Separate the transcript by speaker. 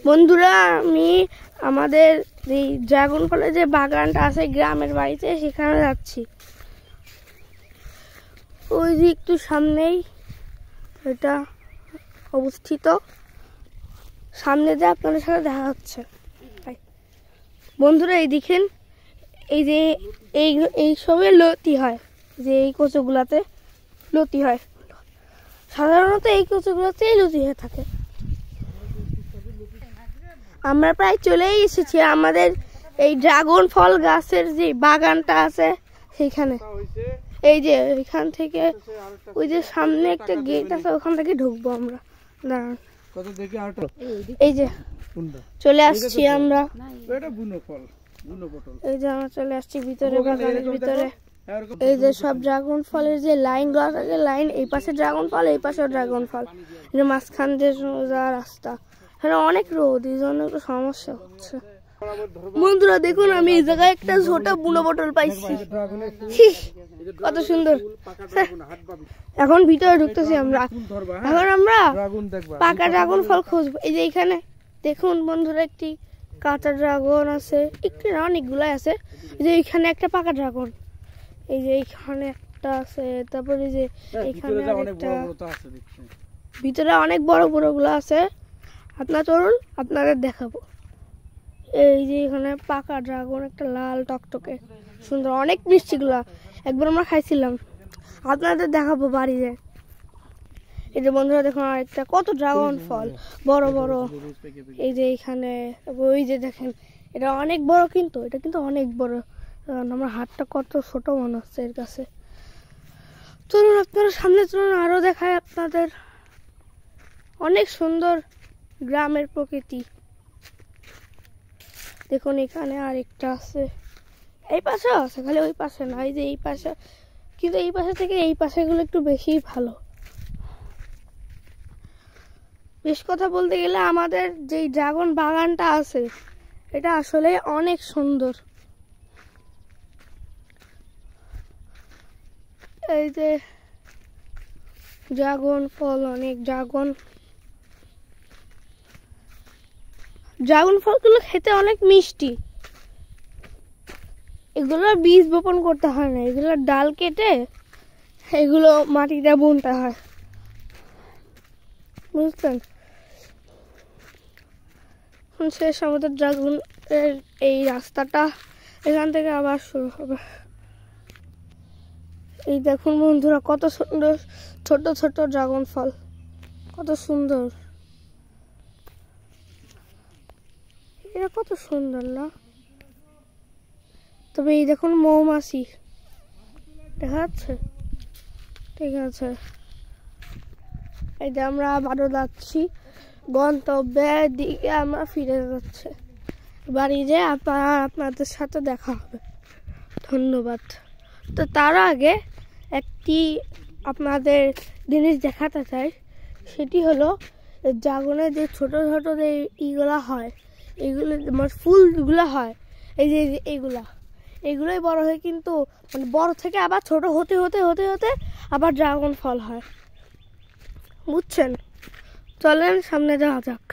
Speaker 1: বন্ধুরা, আমি আমাদের এই ড্রাগন ফলের যে বাগানটা আছে গ্রামের বাড়িতে, সেখানে যাচ্ছি। ওই যে একটু সামনেই এটা অবস্থিত, সামনে দিয়ে আপনাদের সাথে দেখা হচ্ছে। বন্ধুরা, এই দেখেন, এই যে এই সবে লতি হয়, যে এই কচুগুলাতে লতি হয়। সাধারণত এই কচুগুলোতেই লতি হয়ে থাকে। আমরা প্রায় চলেই এসেছি আমাদের এই ড্রাগন ফল গাছের যে বাগানটা আছে সেইখানে। এই যে এখান থেকে ওই যে সামনে একটা গেট আছে, ওখান থেকে ঢুকবো আমরা। দাঁড়ান, এই যে চলে আসছি আমরা। এই যে আমরা চলে আসছি ভিতরে, বাগানের ভিতরে। এই যে সব ড্রাগন ফলের যে লাইন দেওয়া থাকে, লাইন, এই পাশে ড্রাগন ফল, এই পাশে ড্রাগন ফল, মাঝখান দিয়ে যাওয়া রাস্তা। এখানে অনেক রোদ, এই জন্য একটু সমস্যা হচ্ছে। বন্ধুরা দেখুন, আমি এই জায়গায় একটা ছোট বুনো পটল পাইছি, কত সুন্দর। এখন ভিতরে ঢুকতেছি আমরা। এখন আমরা পাকা ড্রাগন ফল খুঁজবো। এই যে এখানে দেখুন বন্ধুরা, একটি কাঁচা ড্রাগন আছে, একটু না অনেকগুলাই আছে। এই যে এখানে একটা পাকা ড্রাগন, এই যে এইখানে একটা আছে, তারপরে যে এখানে একটা, ভিতরে অনেক বড় বড় গুলো আছে। আপনার চলুন আপনাদের দেখাবো। এই যে এখানে পাকা ড্রাগন, একটা লাল টকটকে সুন্দর, অনেক মিষ্টি গুলা। একবার আমরা খাইছিলাম, আপনাদের দেখাবো বাড়িতে। এই যে বন্ধুরা দেখুন, আরেকটা কত ড্রাগন ফল বড় বড়। এই যে এখানে ওই যে দেখেন, এটা অনেক বড়, কিন্তু এটা কিন্তু অনেক বড়। আমার হাতটা কত ছোট মনে হচ্ছে এর কাছে। চলুন আপনারা সামনে চলুন, আরো দেখায় আপনাদের। অনেক সুন্দর গ্রামের প্রকৃতি। দেখুন এখানে আরেকটা আছে, এই পাশে আছে, খালি ওই পাশে না, এই যে এই পাশে। কিন্তু এই পাশে থেকে এই পাশে গুলো একটু বেশি ভালো। বেশ কথা বলতে গেলে আমাদের যে ড্রাগন বাগানটা আছে, এটা আসলে অনেক সুন্দর। এই যে ড্রাগন ফল, অনেক ড্রাগন ফলগুলো খেতে অনেক মিষ্টি। এগুলোর বীজ বপন করতে হয় না, এগুলোর ডাল কেটে এগুলো মাটিতে বুনতে হয়, বুঝলেন। শেষ আমাদের ড্রাগন এর এই রাস্তাটা, এখান থেকে আবার শুরু হবে। এই দেখুন বন্ধুরা, কত সুন্দর ছোট ছোট ড্রাগন ফল, কত সুন্দর। এটা কত সুন্দর না? তবে এই দেখুন মৌমাছি, দেখা যাচ্ছে? ঠিক আছে, এই যে আমরা আবারও যাচ্ছি গন্তব্যের দিকে। আমরা ফিরে যাচ্ছে বাড়ি, যে আপনাদের সাথে দেখা হবে। ধন্যবাদ। তো তার আগে একটি আপনাদের জিনিস দেখাতে চাই, সেটি হলো ড্রাগনের যে ছোট ছোট যে ইগুলা হয়, এইগুলো মানে ফুলগুলো হয়, এই যে এইগুলোই বড় হয়ে, কিন্তু মানে বড় থেকে আবার ছোট হতে হতে হতে হতে আবার ড্রাগন ফল হয়, বুঝছেন। চলেন সামনে যাওয়া যাক।